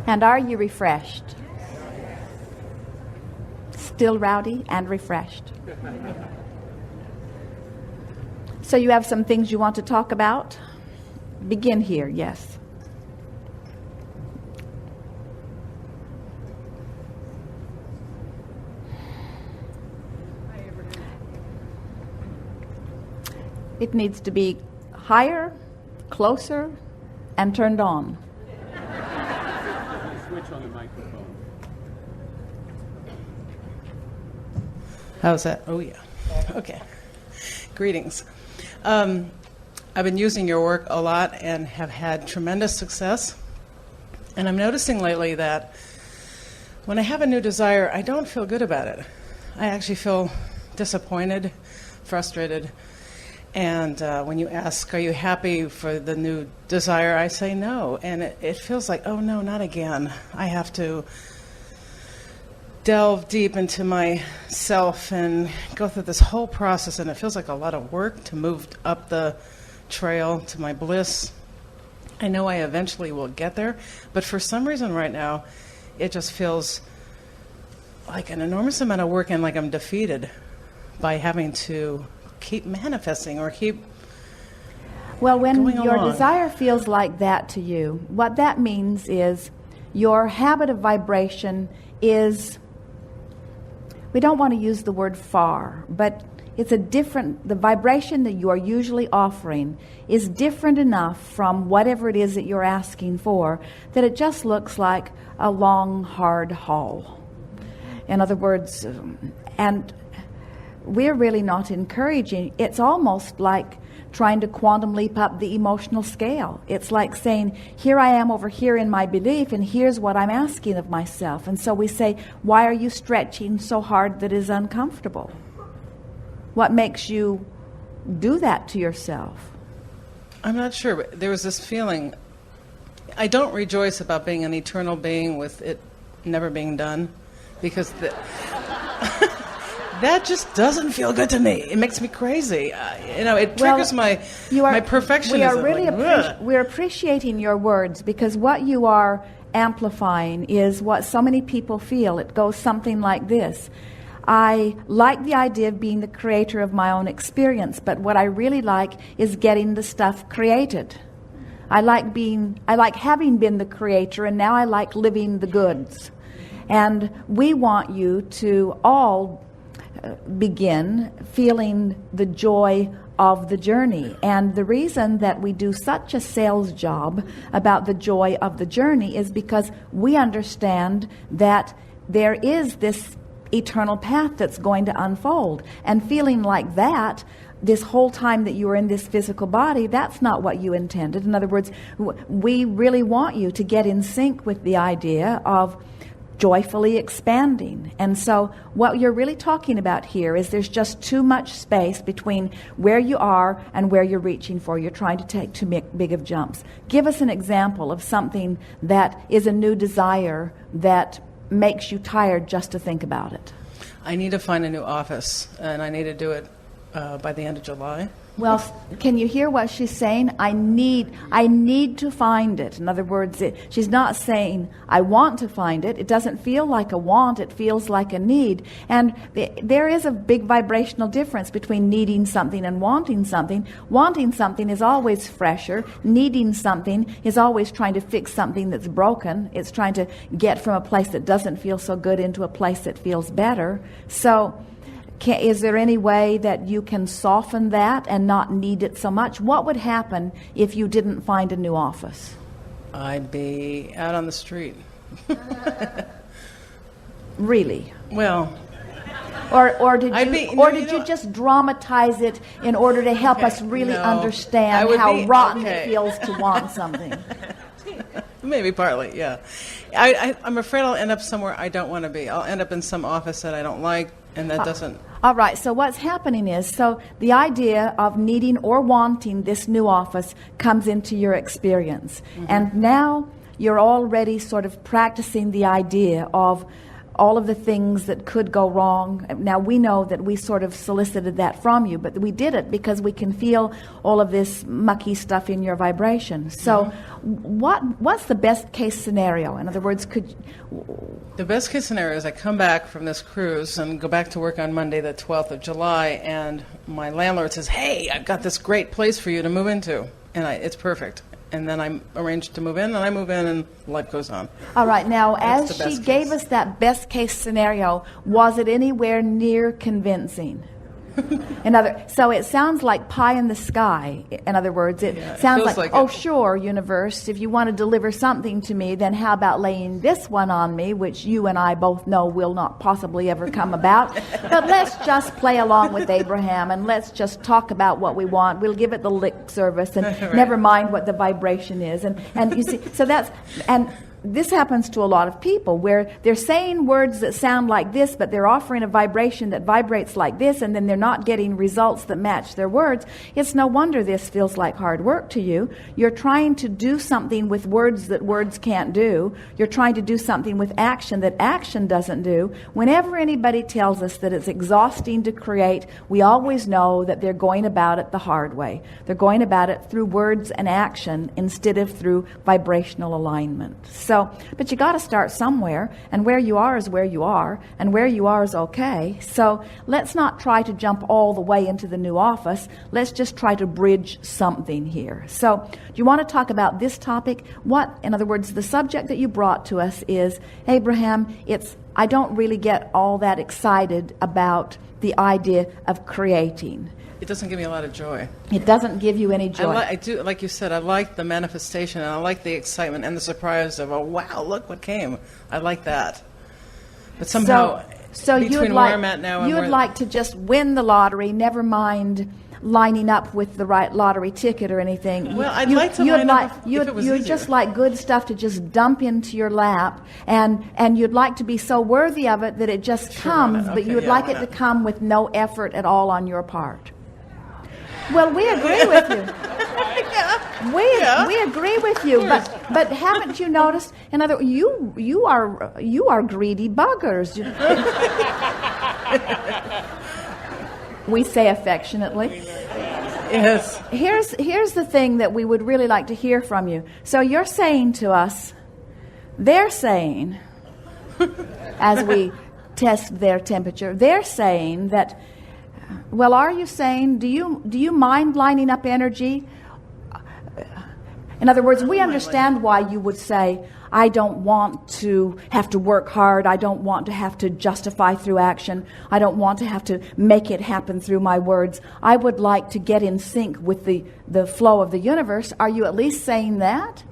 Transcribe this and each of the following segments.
And are you refreshed? Still rowdy and refreshed. So you have some things you want to talk about? Begin here, yes. It needs to be higher, closer, and turned on. Switch on the microphone. How's that? Oh, yeah. Okay. Greetings. I've been using your work a lot and have had tremendous success. And I'm noticing lately that when I have a new desire, I don't feel good about it. I actually feel disappointed, frustrated. And when you ask, are you happy for the new desire, I say no. And it feels like, oh no, not again. I have to delve deep into myself and go through this whole process. And it feels like a lot of work to move up the trail to my bliss. I know I eventually will get there. But for some reason right now, it just feels like an enormous amount of work and like I'm defeated by having to keep manifesting or keep when going your along. Desire feels like that to you, what that means is your habit of vibration is, we don't want to use the word far, but it's the vibration that you are usually offering is different enough from whatever it is that you're asking for that it just looks like a long, hard haul. In other words, and we're really not encouraging. It's almost like trying to quantum leap up the emotional scale. It's like saying, here I am over here in my belief, and here's what I'm asking of myself. And so we say, why are you stretching so hard that is uncomfortable? What makes you do that to yourself? I'm not sure, but there was this feeling. I don't rejoice about being an eternal being with it never being done, because that just doesn't feel good to me. It makes me crazy. It triggers my perfectionism. We're appreciating your words, because what you are amplifying is what so many people feel. It goes something like this. I like the idea of being the creator of my own experience, but what I really like is getting the stuff created. I like having been the creator, and now I like living the goods. And we want you to all begin feeling the joy of the journey. And the reason that we do such a sales job about the joy of the journey is because we understand that there is this eternal path that's going to unfold. And feeling like that this whole time that you are in this physical body, that's not what you intended. In other words, we really want you to get in sync with the idea of joyfully expanding. And so what you're really talking about here is there's just too much space between where you are and where you're reaching for. You're trying to take too big of jumps. Give us an example of something that is a new desire that makes you tired just to think about it. I need to find a new office, and I need to do it by the end of July. Well, can you hear what she's saying? I need to find it. In other words, she's not saying, I want to find it. It doesn't feel like a want. It feels like a need. And there is a big vibrational difference between needing something and wanting something. Wanting something is always fresher. Needing something is always trying to fix something that's broken. It's trying to get from a place that doesn't feel so good into a place that feels better. So is there any way that you can soften that and not need it so much? What would happen if you didn't find a new office? I'd be out on the street. Really? Well, or did you just dramatize it in order to help us really understand how rotten it feels to want something? Maybe partly, yeah. I'm afraid I'll end up somewhere I don't want to be. I'll end up in some office that I don't like, and that doesn't... All right, so what's happening is, so the idea of needing or wanting this new office comes into your experience. Mm-hmm. And now you're already sort of practicing the idea of all of the things that could go wrong. Now, we know that we sort of solicited that from you, but we did it because we can feel all of this mucky stuff in your vibration. So what's the best case scenario? In other words, The best case scenario is I come back from this cruise and go back to work on Monday, the 12th of July, and my landlord says, hey, I've got this great place for you to move into. And it's perfect. And then I arrange to move in, and I move in, and life goes on. All right. Now, That's as the best she gave case. us that best case scenario, was it anywhere near convincing? So it sounds like pie in the sky. In other words, it sounds feels like, like oh, it. sure, universe, if you want to deliver something to me, then how about laying this one on me, which you and I both know will not possibly ever come about. But let's just play along with Abraham, and let's just talk about what we want. We'll give it the lip service, and Right. never mind what the vibration is. And you see, so that's... and this happens to a lot of people where they're saying words that sound like this, but they're offering a vibration that vibrates like this, and then they're not getting results that match their words. It's no wonder this feels like hard work to you. You're trying to do something with words that words can't do. You're trying to do something with action that action doesn't do. Whenever anybody tells us that it's exhausting to create, we always know that they're going about it the hard way. They're going about it through words and action instead of through vibrational alignment. So, but you got to start somewhere, and where you are is where you are, and where you are is okay. So let's not try to jump all the way into the new office. Let's just try to bridge something here. So do you want to talk about this topic? In other words, the subject that you brought to us is, Abraham, I don't really get all that excited about the idea of creating. It doesn't give me a lot of joy. It doesn't give you any joy. I do, like you said, I like the manifestation, and I like the excitement and the surprise of, oh, wow, look what came. I like that. But somehow, so between where I'm at now and you'd where... like to just win the lottery, never mind lining up with the right lottery ticket or anything. Well, I'd like to line up if it was You'd easier. just like good stuff to just dump into your lap, and you'd like to be so worthy of it that it just comes, why not? but Okay, you would yeah, like why it to not? come with no effort at all on your part. Well, we agree with you. We agree with you, but haven't you noticed? In other, you are greedy buggers. We say affectionately. Yes. Here's the thing that we would really like to hear from you. So you're saying to us, they're saying, as we test their temperature, they're saying that. Well, are you saying, do you mind lining up energy? In other words, we understand why you would say, I don't want to have to work hard. I don't want to have to justify through action. I don't want to have to make it happen through my words. I would like to get in sync with the flow of the universe. Are you at least saying that?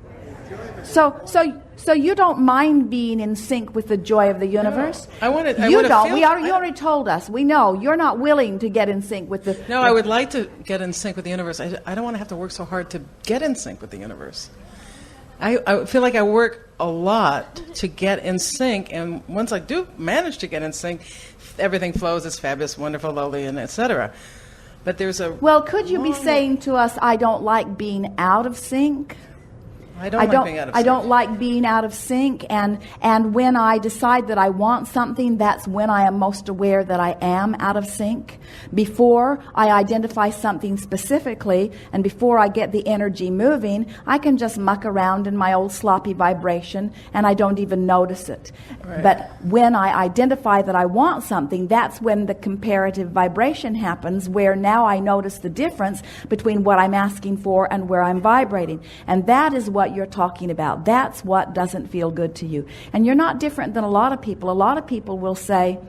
So you don't mind being in sync with the joy of the universe? No, I you wanna don't. feel- You already told us. We know you're not willing to get in sync with the. No, I would like to get in sync with the universe. I don't want to have to work so hard to get in sync with the universe. I feel like I work a lot to get in sync, and once I do manage to get in sync, everything flows. It's fabulous, wonderful, lovely, and etc. But there's a... Well, could you be saying to us, I don't like being out of sync? I don't like being out of sync. I don't like being out of sync, and when I decide that I want something, that's when I am most aware that I am out of sync. Before I identify something specifically, and before I get the energy moving, I can just muck around in my old sloppy vibration, and I don't even notice it. Right. But when I identify that I want something, that's when the comparative vibration happens, where now I notice the difference between what I'm asking for and where I'm vibrating. And that is what you're talking about. That's what doesn't feel good to you. And you're not different than a lot of people. A lot of people will say,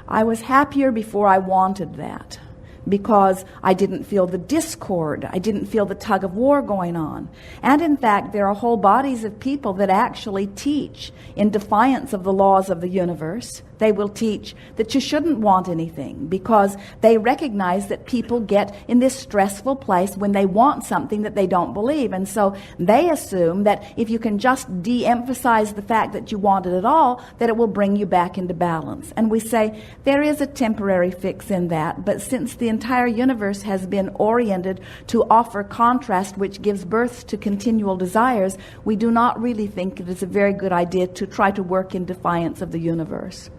I was happier before I wanted that, because I didn't feel the discord. I didn't feel the tug of war going on. And in fact, there are whole bodies of people that actually teach in defiance of the laws of the universe. They will teach that you shouldn't want anything because they recognize that people get in this stressful place when they want something that they don't believe. And so they assume that if you can just de-emphasize the fact that you want it at all, that it will bring you back into balance. And we say there is a temporary fix in that, but since the entire universe has been oriented to offer contrast which gives birth to continual desires, we do not really think it is a very good idea to try to work in defiance of the universe.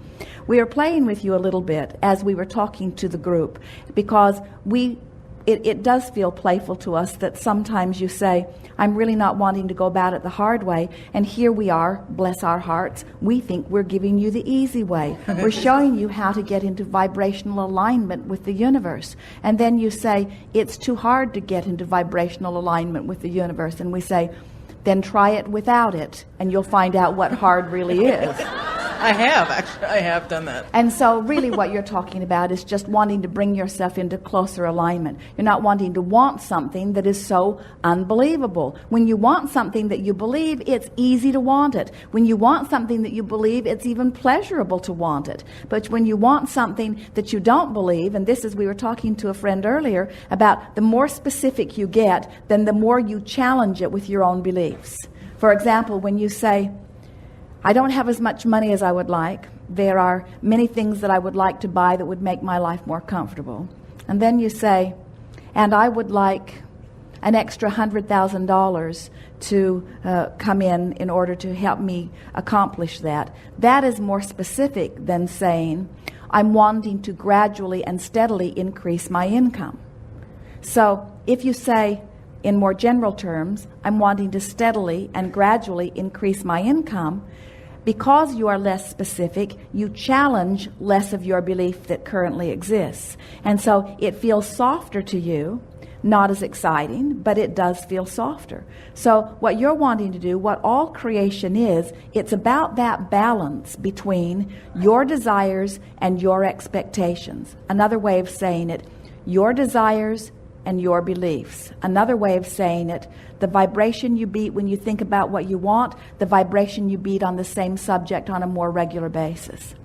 We are playing with you a little bit as we were talking to the group because it does feel playful to us that sometimes you say, I'm really not wanting to go about it the hard way, and here we are, bless our hearts, we think we're giving you the easy way. We're showing you how to get into vibrational alignment with the universe. And then you say, it's too hard to get into vibrational alignment with the universe. And we say, then try it without it, and you'll find out what hard really is. I have done that. And so really what you're talking about is just wanting to bring yourself into closer alignment. You're not wanting to want something that is so unbelievable. When you want something that you believe, it's easy to want it. When you want something that you believe, it's even pleasurable to want it. But when you want something that you don't believe, and this is, we were talking to a friend earlier about the more specific you get, then the more you challenge it with your own beliefs. For example, when you say, I don't have as much money as I would like. There are many things that I would like to buy that would make my life more comfortable. And then you say, and I would like an extra $100,000 to come in order to help me accomplish that. That is more specific than saying, I'm wanting to gradually and steadily increase my income. So if you say, in more general terms, I'm wanting to steadily and gradually increase my income, because you are less specific, you challenge less of your belief that currently exists. And so it feels softer to you, not as exciting, but it does feel softer. So what you're wanting to do, what all creation is, it's about that balance between your desires and your expectations. Another way of saying it, your desires and your beliefs. Another way of saying it, the vibration you beat when you think about what you want, the vibration you beat on the same subject on a more regular basis.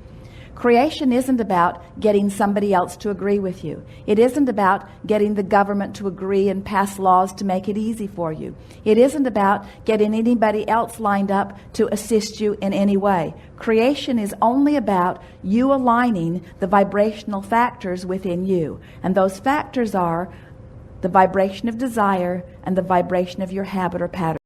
Creation isn't about getting somebody else to agree with you. It isn't about getting the government to agree and pass laws to make it easy for you. It isn't about getting anybody else lined up to assist you in any way. Creation is only about you aligning the vibrational factors within you. And those factors are the vibration of desire and the vibration of your habit or pattern.